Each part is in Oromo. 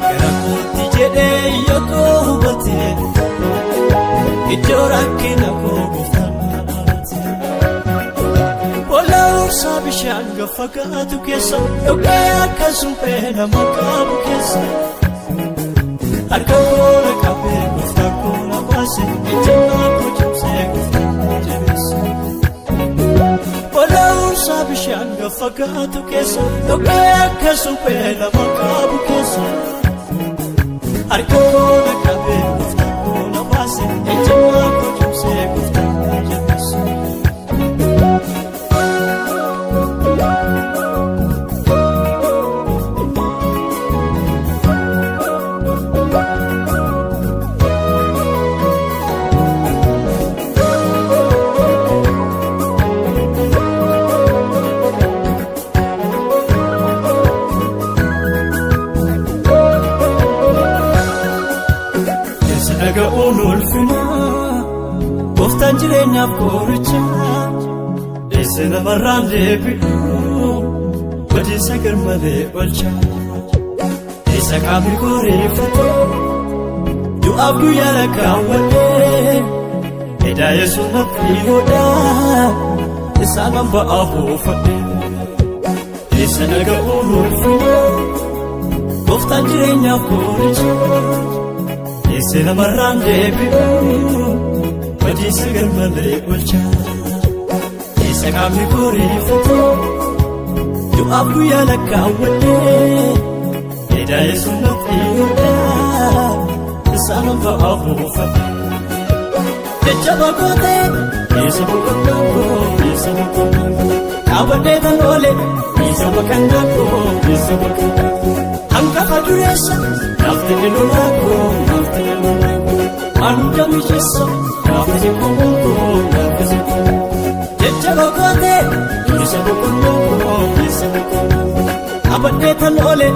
Karakooti jedhee yookoo hubate iddoo rakkina koo gooftaan dhaabate. Bola ursaa bishaan gaffagaatu keessa dhoqqee akka suphee nama qabu keessa harka koo na qabee gooftaan koo na baase ejjennaa koo cimsee gooftaan na jabeesse. Bola ursaa bishaan gaffagaatu keessa dhoqqee akka suphee nama qabu keessa harka koo na qabee gooftaan koo na baase ejjennaa koo cimsee gooftaan na jabeesse. Dhaga'uun ulfinaa gooftaan jireenyaaf qorichaa eessa namarraan deebi'u badiisa garmalee oolchaa eessa qaamni koreeffate du'aaf guyyaa lakkaawwadhee edaa yesuus nafti hodhaa isaan hamba'aa buufadhee. Eessa dhaga'uun ulfinaa gooftaan jireenyaaf qorichaa eessa namarraan deebi'u badiisa garmalee oolchaa eessa qaamni koreeffate du'aaf guyyaa lakkaawwadhee edaa yesuus nafti hodhaa isaan hamba'aa buufadhee. Jecha bakootee eessa boqonnaan koo eessa boqonnaan koo kaabadhee tan oole eessa bakannaan koo eessa bakannaan koo hangafa dureessa naafte lolaa koo naafte lolaa koo hanga mijeessa naafte komoon koo naafte komoon koo. Jecha bakootee eessa boqonnaan koo eessa boqonnaan koo kaabadhee tan oole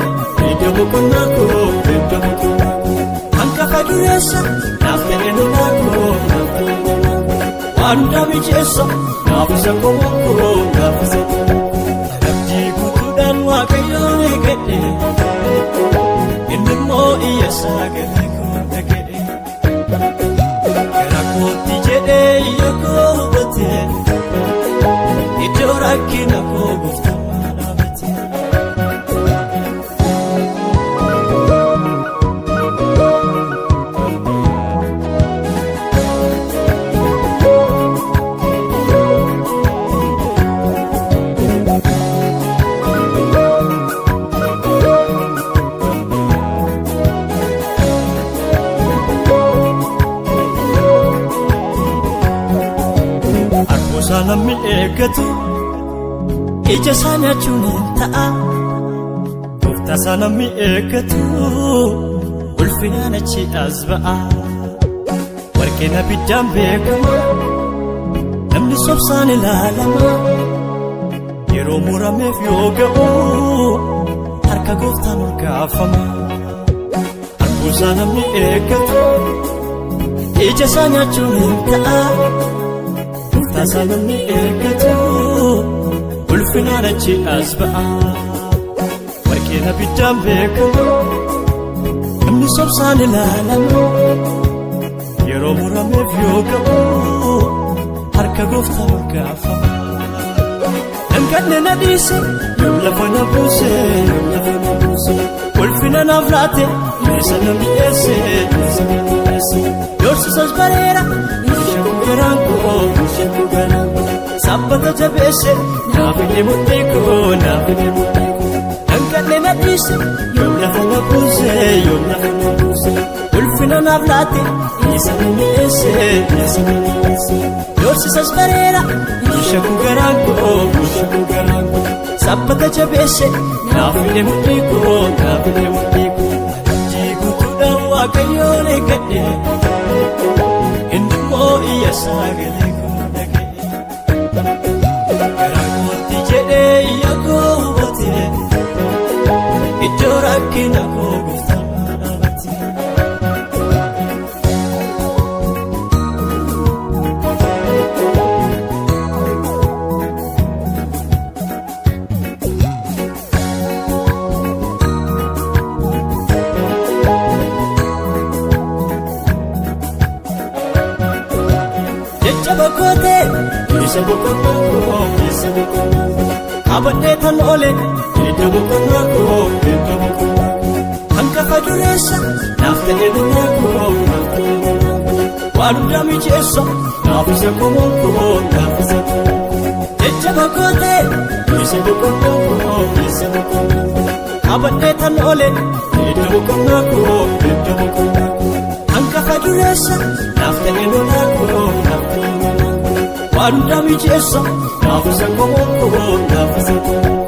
eessa boqonnaan koo eessa boqonnaan koo hangafa dureessa naafte lolaa koo naafte lolaa koo hanga mijeessa naafte komoon koo naafte komoon koo. Abdii guutuudhaan Waaqayyoon eeggadhe innimmoo iyyasaa galee koo dhaga'e. Karakooti jedhee yookoo hubate iddoo rakkina koo gooftaan dhaabate. Harkoosaa namni eeggatu ija isaa nyaachuun hin ta'a. Gooftaasaa namni eeggatu ulfinaan achi as ba'a. Warqeen abiddaan beekama namni sobsaan ilaalama. Yeroo murameef yoo ga'u harka gooftaan ol kaafama. Harkoosaa namni eeggatu ija isaa nyaachuun hin ta'a. Gooftaasaa namni eeggatu ulfinaan achi as ba'a. Warqeen abiddaan beekama namni sobsaan ilaalama. Yeroo murameef yoo ga'u harka gooftaan ol kaafama. Dangadne na dhiise yoom lafa na buuse yoom lafa na buuse ulfina naaf laate eessa na mi'eesse eessa na mi'eesse. Doorsisas bareera ishee garaan koo ishee garaan koo sabbata jabeesse naaf hidhee mudhii koo naaf hidhee mudhii koo. Dangadne na dhiise yoom lafa na buuse yoom lafa na buuse ulfina naaf laate eessa na mi'eesse eessa na mi'eesse. Doorsisas bareera ishee garaan koo ishee garaan koo sabbata jabeesse naaf hidhee mudhii koo naaf hidhee mudhii koo. Abdii guutuudhaan Waaqayyoon eeggadhe innimmoo iyyasaa galee koo dhaga'e. Karakooti jedhee yookoo hubate iddoo rakkina koo gooftaan dhaabate. isa boqonnaa abadee tan oole iddoo boqonnaa hangafa dureessa naaf ta'e dunnaa waan hundaa mijeessa naaf isa komoon jecha boqotee isa boqonnaa abadee tan oole iddoo boqonnaa hangafa dureessa naaf ta'e dunnaa waan hundaa mijeessa naaf isa komoon